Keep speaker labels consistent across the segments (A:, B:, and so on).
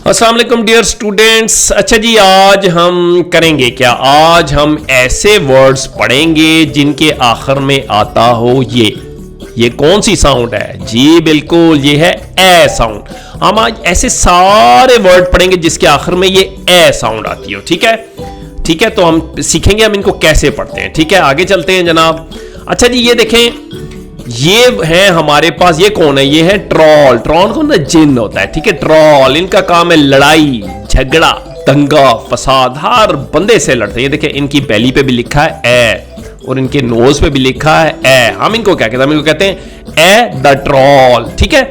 A: अस्सलाम वालेकुम dear students. अच्छा जी, आज हम करेंगे क्या? आज हम ऐसे वर्ड्स पढ़ेंगे जिनके आखिर में आता हो ये कौन सी साउंड है? जी बिल्कुल, ये है ए साउंड। हम आज ऐसे सारे वर्ड पढ़ेंगे जिसके आखिर में ये ए साउंड आती हो। ठीक है, ठीक है, तो हम सीखेंगे हम इनको कैसे पढ़ते हैं। ठीक है, आगे चलते हैं जनाब। अच्छा जी, ये देखें, ये है हमारे पास, ये कौन है? ये है ट्रॉल। ट्रॉल कौन है? जिन होता है। ठीक है, ट्रॉल, इनका काम है लड़ाई झगड़ा दंगा फसाद, हर बंदे से लड़ते हैं। ये देखिए, इनकी बैली पे भी लिखा है ए और इनके नोज पे भी लिखा है ए। हम इनको क्या कहते हैं? हम इनको कहते हैं ए द ट्रॉल। ठीक है,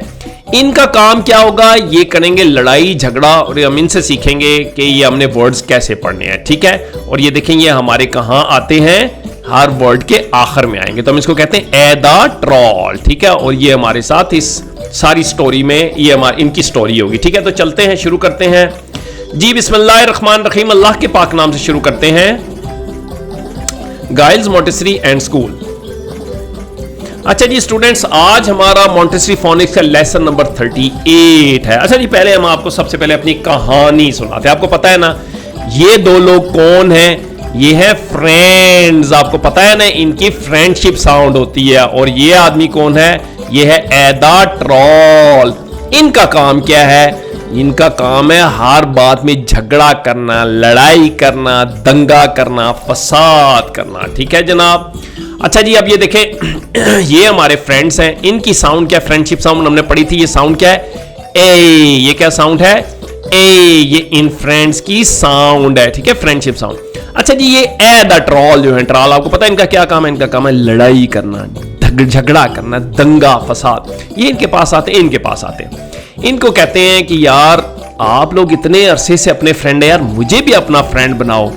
A: इनका काम क्या होगा? ये करेंगे लड़ाई झगड़ा, और हम इनसे सीखेंगे कि ये हमने वर्ड्स कैसे पढ़ने हैं। ठीक है, और ये देखें, ये हमारे कहां आते हैं? हर वर्ड के आखिर में आएंगे, तो हम इसको कहते हैं ए द ट्रॉल। ठीक है, और ये हमारे साथ इस सारी स्टोरी में ये हमारी इनकी स्टोरी होगी। ठीक है, तो चलते हैं, शुरू करते हैं जी। बिस्मिल्लाहिर्रहमानिर्रहीम, अल्लाह के पाक नाम से शुरू करते हैं। Giles Montessori and school. अच्छा जी स्टूडेंट्स, आज हमारा मॉन्टेसरी फोनिक्स का लेसन नंबर 38 है। अच्छा जी, पहले हम आपको सबसे पहले अपनी कहानी सुनाते हैं। आपको पता है ना ये दो लोग कौन हैं? ये है फ्रेंड्स। आपको पता है ना, इनकी फ्रेंडशिप साउंड होती है। और ये आदमी कौन है? ये है ए द ट्रॉल। इनका काम क्या है? इनका काम है हर बात में झगड़ा करना, लड़ाई करना, दंगा करना, फसाद करना। ठीक है जनाब। अच्छा जी, अब ये देखें, ये हमारे फ्रेंड्स हैं। इनकी साउंड क्या? फ्रेंडशिप साउंड हमने पढ़ी थी। ये साउंड क्या है? ए। ये क्या साउंड है? ए। ये इन फ्रेंड्स की साउंड है। ठीक है, फ्रेंडशिप साउंड। अच्छा जी, ये ए द ट्रॉल जो है, ट्रॉल, आपको पता है इनका क्या काम है? इनका काम है लड़ाई करना, झगड़ा करना, दंगा फसाद। ये इनके पास आते हैं, इनके पास आते हैं। इनको कहते हैं कि यार आप लोग इतने अरसे से अपने फ्रेंड है, यार मुझे भी अपना फ्रेंड बनाओ।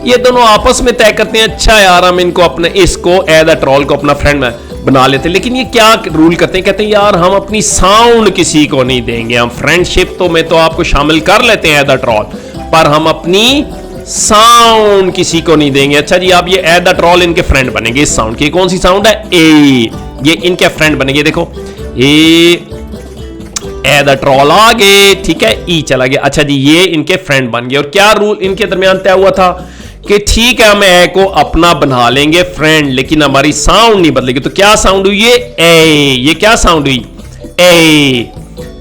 A: ये दोनों आपस में तय करते हैं, अच्छा यार हम इनको अपने इसको ए द ट्रॉल को अपना फ्रेंड बना लेते हैं। लेकिन ये क्या रूल करते हैं? कहते हैं यार हम अपनी साउंड किसी को नहीं देंगे। हम फ्रेंडशिप तो में तो आपको शामिल कर लेते हैं ए द ट्रॉल, पर हम अपनी साउंड किसी को नहीं देंगे। अच्छा जी, आप ये ए द ट्रॉल इनके फ्रेंड बनेंगे। इस साउंड की कौन सी साउंड है? ए। ये इनके फ्रेंड बनेंगे। देखो, ए द ट्रॉल आ गए। ठीक है, ई चला गया। अच्छा जी, ये इनके फ्रेंड बन गए। और क्या रूल इनके दरमियान तय हुआ था कि ठीक है हम ए को अपना बना लेंगे फ्रेंड, लेकिन हमारी साउंड नहीं बदलेगी। तो क्या साउंड हुई? ये क्या साउंड हुई? ए।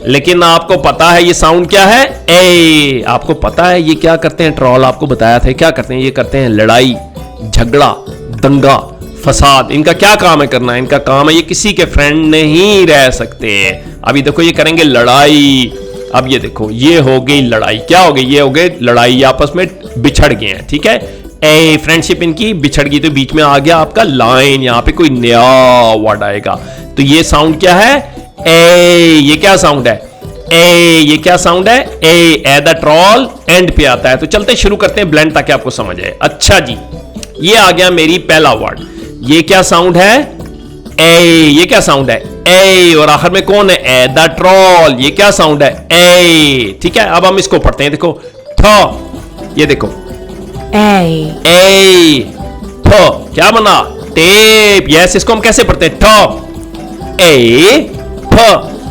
A: लेकिन आपको पता है ये साउंड क्या है? ए। आपको पता है ये क्या करते हैं? ट्रॉल आपको बताया था क्या करते हैं? ये करते हैं लड़ाई झगड़ा दंगा फसाद। इनका क्या काम है करना? इनका काम है ये किसी के फ्रेंड नहीं रह सकते। अभी देखो, ये करेंगे लड़ाई। अब ये देखो, ये हो गई लड़ाई। क्या हो गई? ये हो गई लड़ाई, आपस में बिछड़ गए हैं। ठीक है, ए फ्रेंडशिप इनकी बिछड़ गई, तो बीच में आ गया आपका लाइन। यहां पे कोई नया वर्ड आएगा, तो ये साउंड क्या है? ए। ये क्या साउंड है? ए। ये क्या साउंड है? ए द ट्रॉल एंड पे आता है। तो चलते शुरू करते हैं ब्लेंड, ताकि आपको समझ आए। अच्छा जी, ये आ गया मेरी पहला वर्ड। ये क्या साउंड है? ए। ये क्या साउंड है? ए। और आखिर में कौन है? ए द ट्रॉल। ये क्या साउंड है? ए। ठीक है, अब हम इसको पढ़ते हैं। देखो, थ। ये देखो, ए थ क्या बना? टेप। यस, इसको हम कैसे पढ़ते हैं? ठ ए फ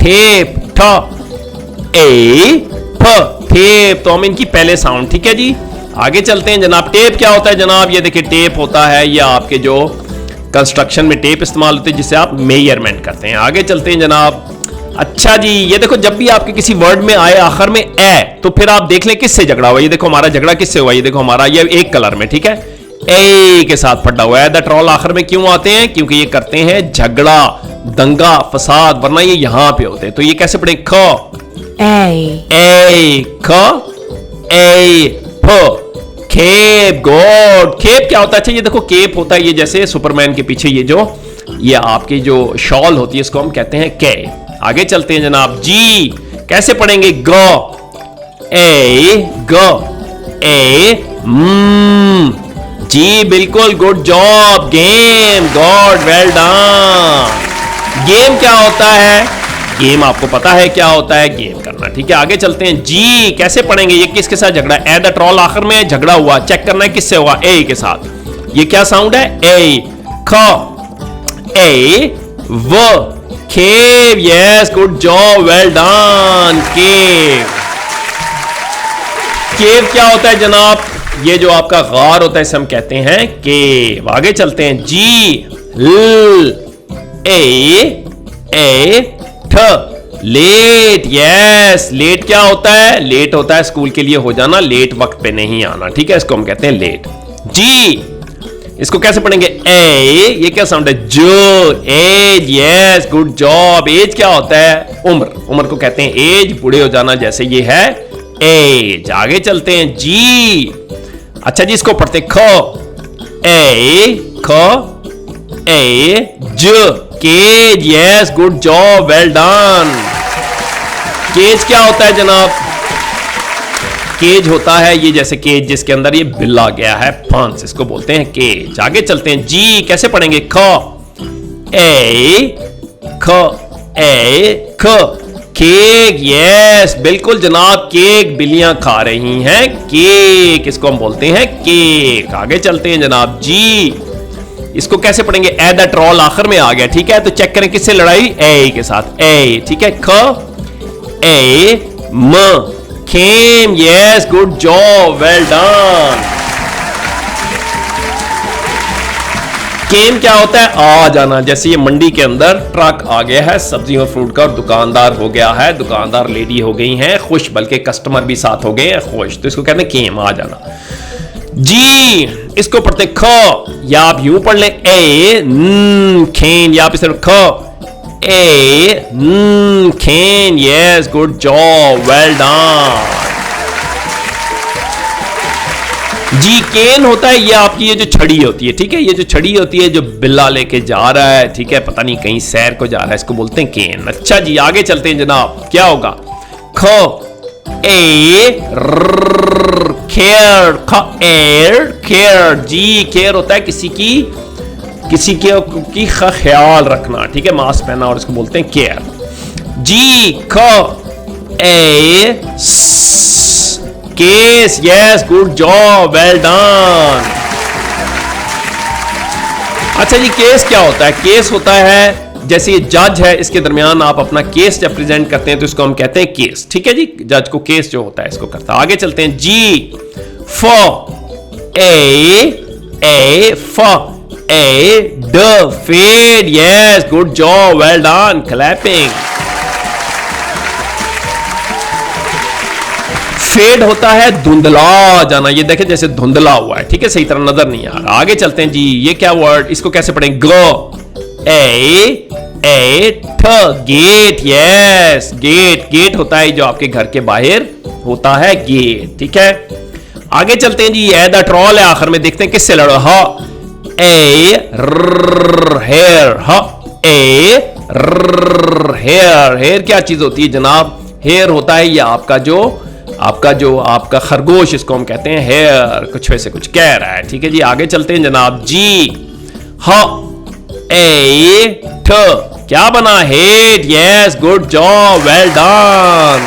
A: टेप। ठ ए फ टेप। तो हम इनकी पहले साउंड। ठीक है जी, आगे चलते हैं जनाब। टेप क्या होता है जनाब? ये देखिए, टेप होता है ये आपके जो कंस्ट्रक्शन में टेप इस्तेमाल होते हैं, जिससे आप मेजरमेंट करते हैं। आगे चलते हैं जनाब। अच्छा जी, ये देखो, जब भी आपके किसी वर्ड में आए आखिर में ए, तो फिर आप देख लें किससे झगड़ा हुआ। ये देखो, हमारा झगड़ा किससे हुआ? ये देखो, हमारा ये एक कलर में। ठीक है, ए के साथ पड़ा हुआ है। द ट्रॉल आखिर में क्यों आते हैं? क्योंकि ये करते हैं झगड़ा दंगा फसाद, वरना ये यहां पे होते हैं। तो ये कैसे पढ़े? ख ए ख ए फ खेप। गॉड। खेप क्या होता है? अच्छा, ये देखो, केप होता है ये जैसे सुपरमैन के पीछे ये आपकी जो शॉल होती है, इसको हम कहते हैं के। आगे चलते हैं जनाब। जी कैसे पढ़ेंगे? ग ए जी बिल्कुल, good job. Game. God, well done. Game क्या होता है? गेम आपको पता है क्या होता है? गेम करना। ठीक है, आगे चलते हैं। जी कैसे पढ़ेंगे? ये किसके साथ झगड़ा? ए द ट्रॉल आखिर में झगड़ा हुआ, चेक करना है किससे हुआ? ए के साथ। ये क्या साउंड है? ए। ख ए व cave. Yes, good job, well done. Cave. Cave क्या होता है जनाब? ये जो आपका गार होता है इसे हम कहते हैं केव। आगे चलते हैं जी, ल ए ठ, लेट। यस, लेट क्या होता है? लेट होता है स्कूल के लिए हो जाना, लेट वक्त पे नहीं आना, ठीक है, इसको हम कहते हैं लेट। जी, इसको कैसे पढ़ेंगे? ए, ये क्या साउंड है? जो, age. Yes, good job. Age क्या होता है? उम्र। उम्र को कहते हैं एज, बूढ़े हो जाना, जैसे ये है एज। आगे चलते हैं जी। अच्छा जी, इसको पढ़ते ख ए ज, cage. Yes, good job, well done. Cage क्या होता है जनाब? केज होता है ये जैसे केज जिसके अंदर ये बिल्ला गया है, फंस, इसको बोलते हैं केज। आगे चलते हैं जी, कैसे पढ़ेंगे? ख केक। यस, बिल्कुल जनाब, केक। बिल्लियां खा रही हैं केक, इसको हम बोलते हैं केक। आगे चलते हैं जनाब जी, इसको कैसे पढ़ेंगे? ए द ट्रॉल आखिर में आ गया, ठीक है, तो चेक करें किससे लड़ाई? ए के साथ, ए, ठीक है। ख ए म, खेम। Yes, good job, well done. Came क्या होता है? आ जाना, जैसे ये मंडी के अंदर ट्रक आ गया है सब्जी और फ्रूट का और दुकानदार हो गया है, दुकानदार लेडी हो गई हैं खुश, बल्कि कस्टमर भी साथ हो गए हैं खुश, तो इसको कहते हैं केम, आ जाना। जी, इसको पढ़ते ख, या आप यूं पढ़ लें ए खेन, या आप इसे ख ए खेन। Yes, good job, well done. जी, केन होता है ये आपकी ये जो छड़ी होती है, ठीक है, ये जो छड़ी होती है जो बिल्ला लेके जा रहा है, ठीक है, पता नहीं कहीं सैर को जा रहा है, इसको बोलते हैं केन। अच्छा जी, आगे चलते हैं जनाब, क्या होगा? ख ए खेर, ख एर खेर। जी, केयर होता है किसी की ख्याल रखना, ठीक है, मास्क पहना और इसको बोलते हैं केयर। जी, ख ए case. Yes, good job, well done. अच्छा जी, केस क्या होता है? केस होता है जैसे ये जज है, इसके दरमियान आप अपना केस जब प्रेजेंट करते हैं तो इसको हम कहते हैं केस, ठीक है जी, जज को केस जो होता है इसको करता है। आगे चलते हैं जी, फ ए ड fade. Yes, good job, well done, clapping. Fade होता है धुंधला जाना, ये देखें जैसे धुंधला हुआ है, ठीक है, सही तरह नजर नहीं आ रहा। आगे चलते हैं जी, ये क्या वर्ड, इसको कैसे पढ़ेंगे? ग ए ठ, गेट। Yes, gate. गेट होता है जो आपके घर के बाहर होता है, गेट, ठीक है। आगे चलते हैं जी, ये द ट्रॉल है, आखिर में देखते हैं किससे लड़ो। ह ए हेयर, ह ए हेयर। हेयर क्या चीज होती है जनाब? हेयर होता है ये आपका आपका खरगोश, इसको हम कहते हैं हेयर, कुछ वैसे कुछ कह रहा है, ठीक है जी। आगे चलते हैं जनाब जी, ह ए ठ, क्या बना? Hate. Yes, good job, well done.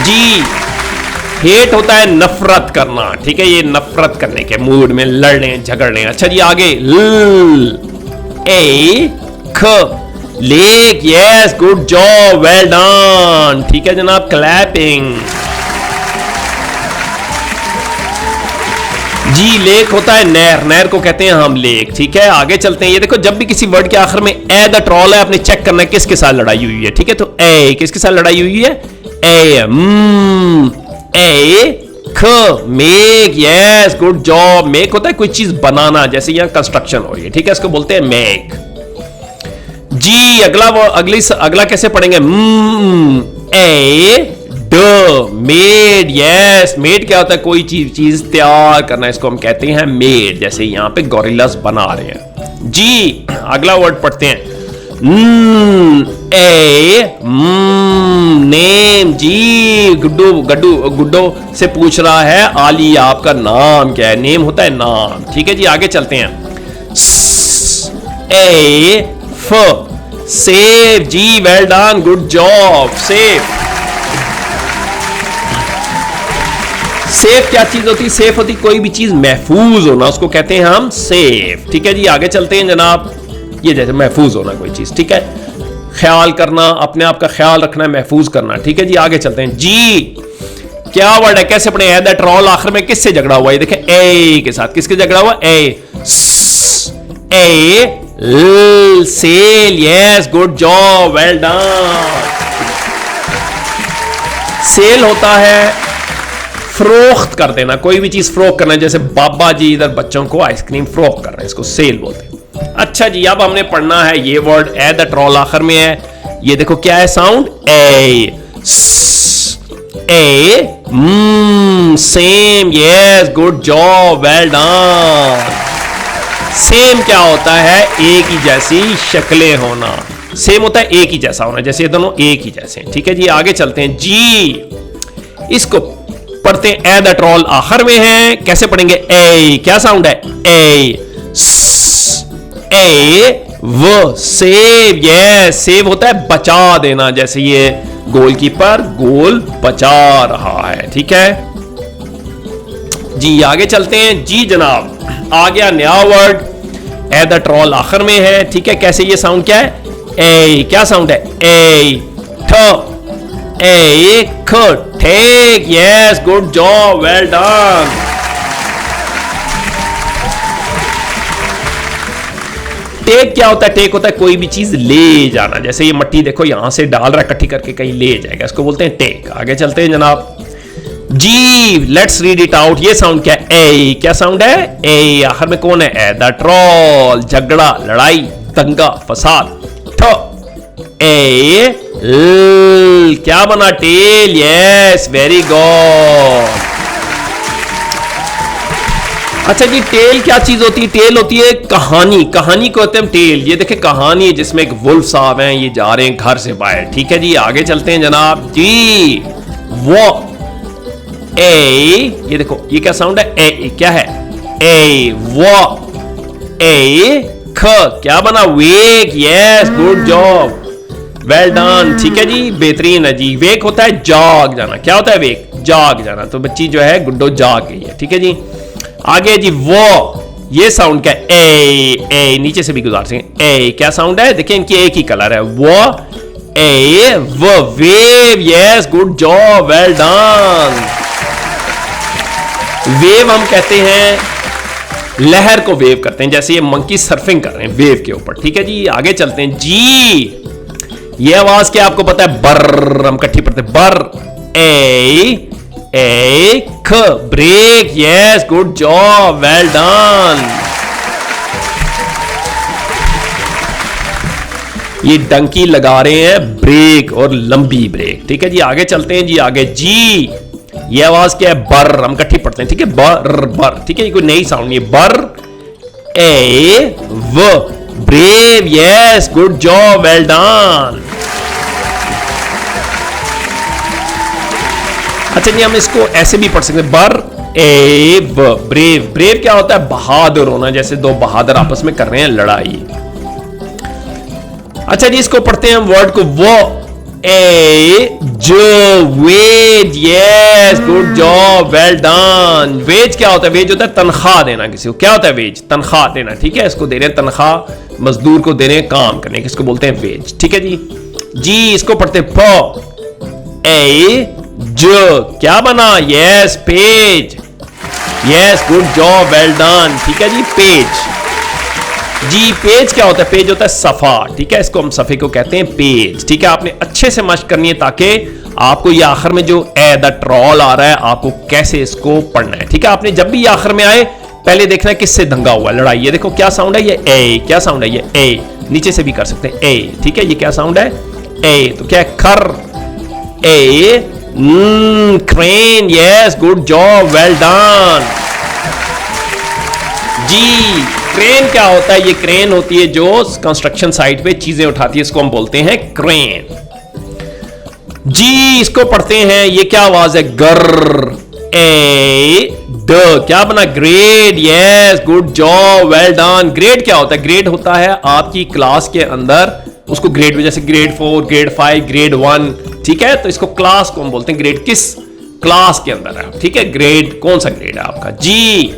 A: जी, हेट होता है नफरत करना, ठीक है, ये नफरत करने के मूड में, लड़ने झगड़ने। अच्छा जी, आगे ल ए ख, lake. Yes, good job, well done, ठीक है जनाब, क्लैपिंग। जी, लेक होता है नहर, नहर को कहते हैं हम लेक, ठीक है। आगे चलते हैं, ये देखो जब भी किसी वर्ड के आखिर में ए द ट्रॉल है, आपने चेक करना है किसके साथ लड़ाई हुई है, ठीक है, तो ए किसके साथ लड़ाई हुई है? ए ख, make. Yes, good job. Make होता है कोई चीज बनाना, जैसे यहां कंस्ट्रक्शन हो रही है, ठीक है, इसको बोलते हैं मेक। जी, अगला कैसे पढ़ेंगे? ए ड, मेड। यस, मेड क्या होता है? कोई चीज तैयार करना, इसको हम कहते हैं मेड, जैसे यहां पे गोरिल्लास बना रहे हैं। जी, अगला वर्ड पढ़ते हैं, नेम। जी, गुड्डो से पूछ रहा है आली आपका नाम क्या है? नेम होता है नाम, ठीक है जी। आगे चलते हैं, सेफ। जी, well done, good job, safe. Safe क्या चीज होती है? सेफ होती कोई भी चीज महफूज होना, उसको कहते हैं हम सेफ, ठीक है जी। आगे चलते हैं जनाब, ये जैसे महफूज होना कोई चीज, ठीक है, ख्याल करना, अपने आप का ख्याल रखना, महफूज करना, ठीक है जी। आगे चलते हैं जी, क्या वर्ड है, कैसे पढ़े, दैट रॉल आखिर में किससे झगड़ा हुआ है, देखें ए के साथ, किसके झगड़ा हुआ, ए sale, yes good job, well done. Sale होता है फरोख्त कर देना, कोई भी चीज फरोख्त करना, जैसे बाबा जी इधर बच्चों को आइसक्रीम फरोख्त कर रहे हैं, इसको सेल बोलते हैं। अच्छा जी, अब हमने पढ़ना है ये वर्ड ए, दैट रॉल आखिर में है, ये देखो क्या है साउंड, ए same, yes good job, well done. Same क्या होता है, एक ही जैसी शक्लें होना, सेम होता है एक ही जैसा होना, जैसे ये दोनों एक ही जैसे हैं। ठीक है जी, आगे चलते हैं जी, इसको पढ़ते हैं, ए दैट रॉल आखिर में है, कैसे पढ़ेंगे, ए क्या साउंड है, ए वो सेव, यस सेव होता है बचा देना, जैसे ये गोलकीपर गोल बचा रहा है। ठीक है जी, आगे चलते हैं जी जनाब, आ गया नया वर्ड, ए दैट रॉल आखिर में है। ठीक है, कैसे ये साउंड क्या है, ए क्या साउंड है, ए ठ take, yes good job, well done. Take क्या होता है, टेक होता है कोई भी चीज ले जाना, जैसे ये मट्टी देखो यहां से डाल रहा है इकट्ठी करके कहीं ले जाएगा, इसको बोलते हैं टेक। आगे चलते हैं जनाब जी, लेट्स रीड इट आउट, ये साउंड क्या है, ए क्या साउंड है, ए आखिर में कौन है, ए द ट्रॉल, झगड़ा लड़ाई दंगा फसाद, ए क्या बना, टेल, यस वेरी गुड। अच्छा जी, टेल क्या चीज होती है, टेल होती है कहानी, कहानी को होते हैं टेल। ये देखें कहानी है जिसमें एक वुल्फ साहब हैं, ये जा रहे हैं घर से बाहर। ठीक है जी, आगे चलते हैं जनाब जी, वो ए, ये देखो ये क्या साउंड है, ए क्या है, ए वो, ए ख क्या बना, wake, yes good job, well done. ठीक है जी, बेहतरीन है जी। वेक होता है जाग जाना, क्या होता है वेक, जाग जाना, तो बच्ची जो है गुड्डो जाग गई है। ठीक है जी, आगे जी वो, ये साउंड क्या है, ए नीचे से भी गुजार सकें, ए क्या साउंड है, देखिए इनकी एक ही कलर है, वो ए वो, wave, yes good job, well done. Wave हम कहते हैं लहर को वेव करते हैं, जैसे ये मंकी सर्फिंग कर रहे हैं वेव के ऊपर। ठीक है जी, आगे चलते हैं जी, ये आवाज क्या आपको पता है, बर, हम इकट्ठी पढ़ते हैं, बर, ए ख break, yes good job, well done. ये डंकी लगा रहे हैं ब्रेक, और लंबी ब्रेक। ठीक है जी, आगे चलते हैं जी, आगे जी, ये आवाज क्या है, बर, हम इकट्ठी पढ़ते हैं। ठीक है, बर बर, ठीक है, ये कोई नई साउंड नहीं है, बर, ए व brave, yes good job, well done. अच्छा जी, हम इसको ऐसे भी पढ़ सकते हैं, बर ए ब ब्रेव, ब्रेव क्या होता है, बहादुर होना, जैसे दो बहादुर आपस में कर रहे हैं लड़ाई। अच्छा जी, इसको पढ़ते हैं हम वर्ड को, वो ए ज wedge, yes good job, well done. Wedge क्या होता है, वेज होता है तनख्वाह देना किसी को, क्या होता है वेज, तनख्वाह देना। ठीक है, इसको दे रहे हैं तनख्वाह, मजदूर को दे रहे हैं काम करने, किसको बोलते हैं वेज। ठीक है जी जी, इसको पढ़ते हैं प ए ज, क्या बना, yes page, yes good job, well done. ठीक है जी, पेज जी, पेज क्या होता है, पेज होता है सफा। ठीक है, इसको हम सफे को कहते हैं पेज। ठीक है, आपने अच्छे से मशक करनी है ताकि आपको ये आखिर में जो ए द ट्रॉल आ रहा है आपको कैसे इसको पढ़ना है। ठीक है, आपने जब भी आखिर में आए पहले देखना है किससे दंगा हुआ लड़ाई। ये देखो क्या साउंड है, ये ए, क्या साउंड है, ये ए, नीचे से भी कर सकते हैं ए। ठीक है, ये क्या साउंड है, ए, तो क्या है, खर, ए crane, yes good job, well done जी। क्रेन क्या होता है, ये क्रेन होती है जो कंस्ट्रक्शन साइट पे चीजें उठाती है, इसको हम बोलते हैं क्रेन जी। इसको पढ़ते हैं, ये क्या आवाज है, गर, ए ड, क्या बना, grade, yes good job, well done. Grade क्या होता है, ग्रेड होता है आपकी क्लास के अंदर, उसको ग्रेड में, जैसे ग्रेड 4, ग्रेड 5, ग्रेड 1। ठीक है, तो इसको क्लास को हम बोलते हैं ग्रेड, किस क्लास के अंदर है। ठीक है, ग्रेड कौन सा ग्रेड है आपका जी।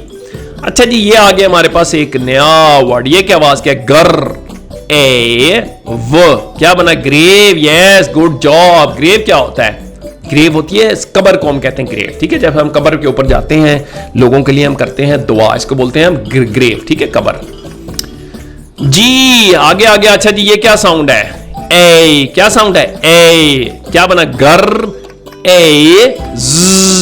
A: अच्छा जी, ये आ गया हमारे पास एक नया वर्ड, ये क्या आवाज क्या है, गर, ए व, क्या बना, grave, yes good job. Grave क्या होता है, ग्रेव होती है कब्र को हम कहते हैं ग्रेव, ठीक है। जब हम कब्र के ऊपर जाते हैं लोगों के लिए हम करते हैं दुआ, इसको बोलते हैं हम ग्रेव, ठीक है, कब्र। जी आगे आगे। अच्छा जी ये क्या साउंड है? ए, क्या साउंड है? ए, क्या बना? गर, ए,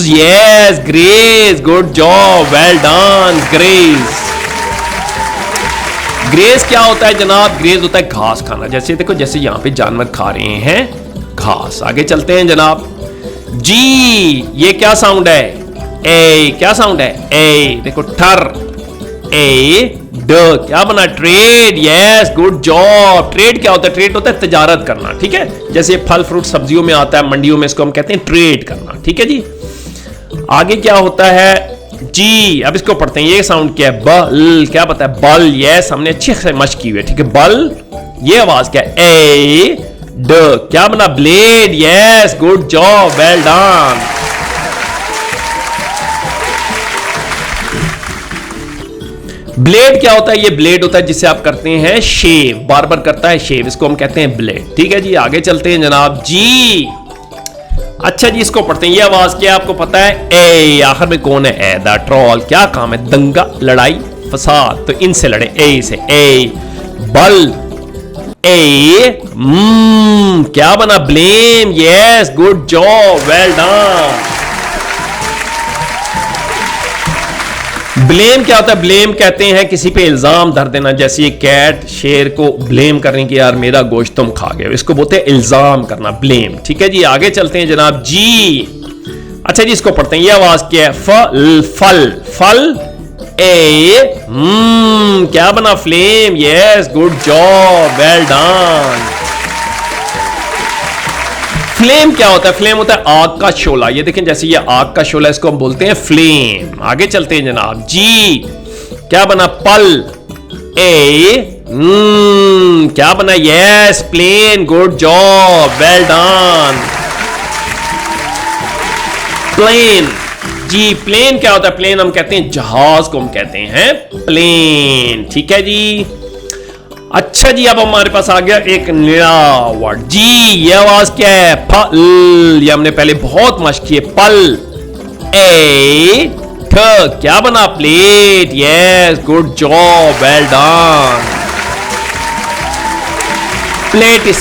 A: yes, grace, good job, well done, grace. Grace क्या होता है जनाब? ग्रेस होता है घास खाना। जैसे देखो, जैसे यहां पे जानवर खा रहे हैं घास। आगे चलते हैं जनाब। जी ये क्या साउंड है? ए, क्या साउंड है? ए, देखो ठर, ए, ड, क्या बना? Trade, yes, good job. Trade क्या होता है? ट्रेड होता है तिजारत करना, ठीक है। जैसे फल फ्रूट सब्जियों में आता है, मंडियों में इसको हम कहते हैं ट्रेड करना, ठीक है जी। आगे क्या होता है जी? अब इसको पढ़ते हैं। ये साउंड क्या है? बल, क्या पता है? बल, यस, हमने अच्छे से मशक की हुई है, ठीक है। बल, ये आवाज क्या है? ए, ड, क्या बना? Blade, yes, good job, well done. Blade क्या होता है? ये ब्लेड होता है जिससे आप करते हैं शेव, बार्बर करता है शेव, इसको हम कहते हैं ब्लेड, ठीक है जी। आगे चलते हैं जनाब जी। अच्छा जी इसको पढ़ते हैं। ये आवाज क्या आपको पता है? ए, आखिर में कौन है? ए, द ट्रोल, क्या काम है? दंगा, लड़ाई, फसाद, तो इनसे लड़े, ए से। ए, बल, ए, क्या बना? Blame, yes, good job, well done. Blame क्या होता है? ब्लेम कहते हैं किसी पे इल्जाम धर देना। जैसे ये कैट शेर को ब्लेम करने की, यार मेरा गोश्त तुम खा गए, इसको बोलते हैं इल्जाम करना, ब्लेम, ठीक है जी। आगे चलते हैं जनाब जी। अच्छा जी इसको पढ़ते हैं। ये आवाज क्या है? फल, फल, फल, ए, क्या बना? Flame, yes, good job, well done. Flame क्या होता है? फ्लेम होता है आग का शोला। ये देखें जैसे ये आग का शोला, इसको हम बोलते हैं फ्लेम। आगे चलते हैं जनाब जी। क्या बना? पल, ए, क्या बना? Yes, plane, good job, well done. Plane जी, प्लेन क्या होता है? प्लेन हम कहते हैं जहाज को हम कहते हैं प्लेन, ठीक है जी। अच्छा जी अब हमारे पास आ गया एक नया वर्ड जी। ये आवाज क्या है? फल, ये हमने पहले बहुत मशक की है। पल, ए, ठ, क्या बना? Plate, yes, good job, well done. Plate,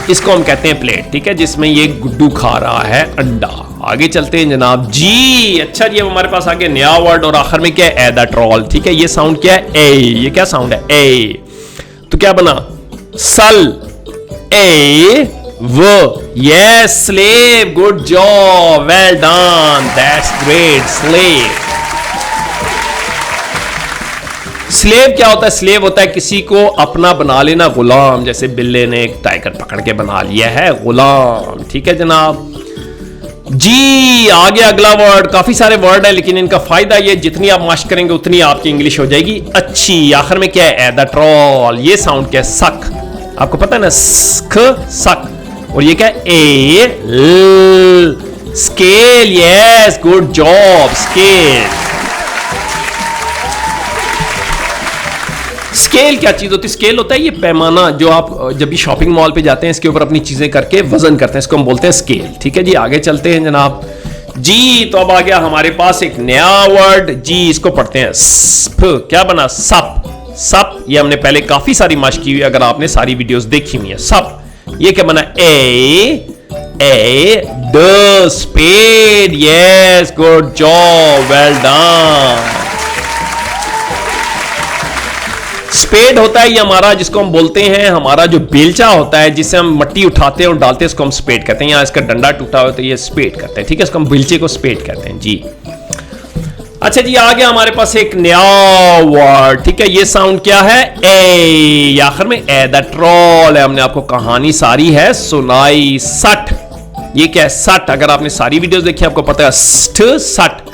A: इसको हम कहते हैं प्लेट, ठीक है, जिसमें ये गुड्डू खा रहा है अंडा। आगे चलते हैं जनाब जी। अच्छा जी अब हमारे पास आ गया नया वर्ड और आखिर में क्या है? ए, द ट्रोल, ठीक है। ये साउंड क्या है? ए, ये क्या साउंड है? ए, तो क्या बना? सल, ए, व, yes, slave, good job, well done, that's great, slave. Slave क्या होता है? स्लेव होता है किसी को अपना बना लेना, गुलाम। जैसे बिल्ले ने एक टाइगर पकड़ के बना लिया है, गुलाम, ठीक है जनाब जी। आगे अगला वर्ड, काफी सारे वर्ड है लेकिन इनका फायदा ये जितनी आप मशक करेंगे उतनी आपकी इंग्लिश हो जाएगी अच्छी। आखिर में क्या है? द ट्रोल, ये साउंड क्या है? सक, आपको पता है ना, सक, सक। और ये क्या है? ए, ल, scale, yes, good job, scale. Scale क्या चीज होती है? स्केल होता है ये पैमाना जो आप जब भी शॉपिंग मॉल पे जाते हैं इसके ऊपर अपनी चीजें करके वजन करते हैं, इसको हम बोलते हैं स्केल, ठीक है जी। आगे चलते हैं जनाब जी। तो अब आ गया हमारे पास एक नया वर्ड जी, इसको पढ़ते हैं स्प, क्या बना? सप, सप, ये हमने पहले काफी सारी मशक की हुई, अगर आपने सारी वीडियोस देखी हुई है। सप, ये क्या बना? ए, ड, spade, yes, good job, well done. Spade होता है ये हमारा, जिसको हम बोलते हैं हमारा जो बेलचा होता है जिससे हम मिट्टी उठाते हैं और डालते हैं, इसको हम स्पेड कहते हैं। यहाँ इसका डंडा टूटा हुआ तो ये स्पेड कहते हैं, ठीक है, इसको हम बेलचे को स्पेड कहते हैं जी। अच्छा जी आ गया हमारे पास एक नया वर्ड, ठीक है। ये साउंड क्या है? ए, आखिर में ए, द ट्रोल है। हमने आपको कहानी सारी है सुनाई। सट, ये क्या है? सट, अगर आपने सारी वीडियोस देखी आपको पता है स्ट, सट,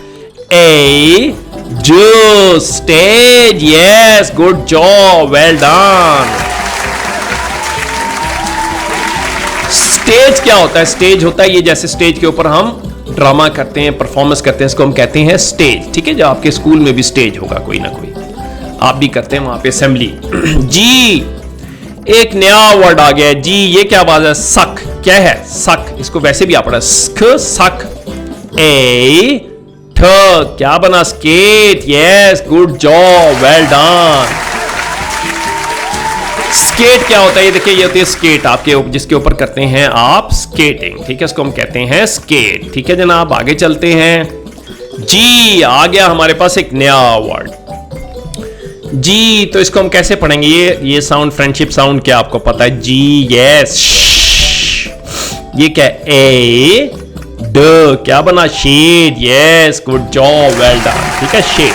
A: ए, जो, stage, yes, good job, well done. Stage क्या होता है? स्टेज होता है ये जैसे स्टेज के ऊपर हम ड्रामा करते हैं, परफॉर्मेंस करते हैं, इसको हम कहते हैं स्टेज, ठीक है। जो आपके स्कूल में भी स्टेज होगा कोई ना कोई, आप भी करते हैं वहां पे असेंबली जी। एक नया वर्ड आ गया है जी, ये क्या आवाज है? सक, क्या है? सक। इसको वैसे भी आप पढ़ा स्क, सक। ए ठ, क्या बना? Skate. Yes, good job, well done. Skate क्या होता है? ये देखिए, ये होती है स्केट आपके जिसके ऊपर करते हैं आप स्केटिंग, ठीक है, इसको हम कहते हैं स्केट। ठीक है जनाब, आगे चलते हैं। जी आ गया हमारे पास एक नया वर्ड, जी। तो इसको हम कैसे पढ़ेंगे? ये साउंड, फ्रेंडशिप साउंड, क्या आपको पता है? जी, यस। ये क्या है? ए ड, क्या बना? Shade. Yes, good job, well done. ठीक है, शेड।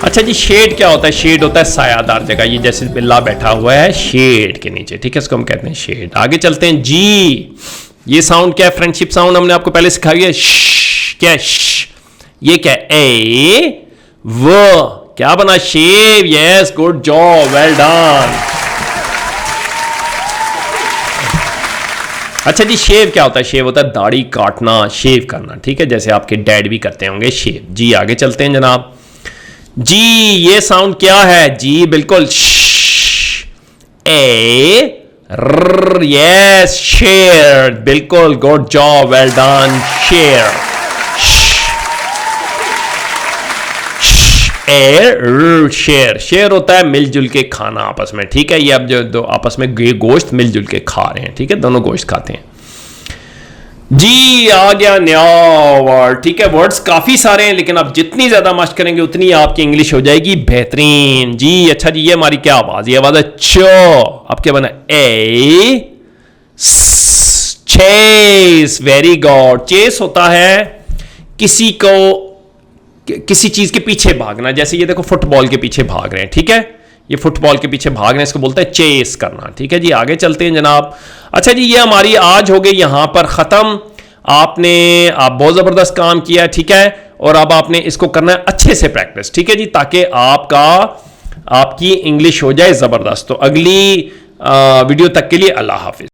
A: अच्छा जी, शेड क्या होता है? शेड होता है सायादार जगह, ये जैसे बिल्ला बैठा हुआ है शेड के नीचे, ठीक है, इसको हम कहते हैं शेड। आगे चलते हैं। जी, ये साउंड क्या है? फ्रेंडशिप साउंड हमने आपको पहले सिखाई है। क्या है? ये क्या है? ए व, क्या बना? Shave. Yes, good job, well done. अच्छा जी, शेव क्या होता है? शेव होता है दाढ़ी काटना, शेव करना, ठीक है, जैसे आपके डैड भी करते होंगे शेव। जी आगे चलते हैं जनाब। जी, ये साउंड क्या है? जी बिल्कुल, ए र, यस, शेयर, बिल्कुल, good job, well done, share. Share, share होता है मिलजुल के खाना आपस में, ठीक है। ये अब जो दो आपस में गोश्त मिलजुल के खा रहे हैं, ठीक है, दोनों गोश्त खाते हैं। जी आ गया नया वर्ड, ठीक है। वर्ड्स काफी सारे हैं, लेकिन आप जितनी ज्यादा मश्क करेंगे उतनी आपकी इंग्लिश हो जाएगी बेहतरीन। जी अच्छा जी, ये हमारी क्या आवाज? ये आवाज है च। अब क्या बना? ए चेस, वेरी गुड। चेस होता है किसी चीज के पीछे भागना, जैसे ये देखो फुटबॉल के पीछे भाग रहे हैं, ठीक है, ये फुटबॉल के पीछे भागना, इसको बोलते हैं चेस करना, ठीक है जी। आगे चलते हैं जनाब। अच्छा जी, ये हमारी आज हो गई यहां पर खत्म। आप बहुत जबरदस्त काम किया, ठीक है, और अब आपने इसको करना है अच्छे से प्रैक्टिस, ठीक है जी, ताकि आपकी इंग्लिश हो जाए जबरदस्त। तो अगली वीडियो तक के लिए अल्लाह हाफिज।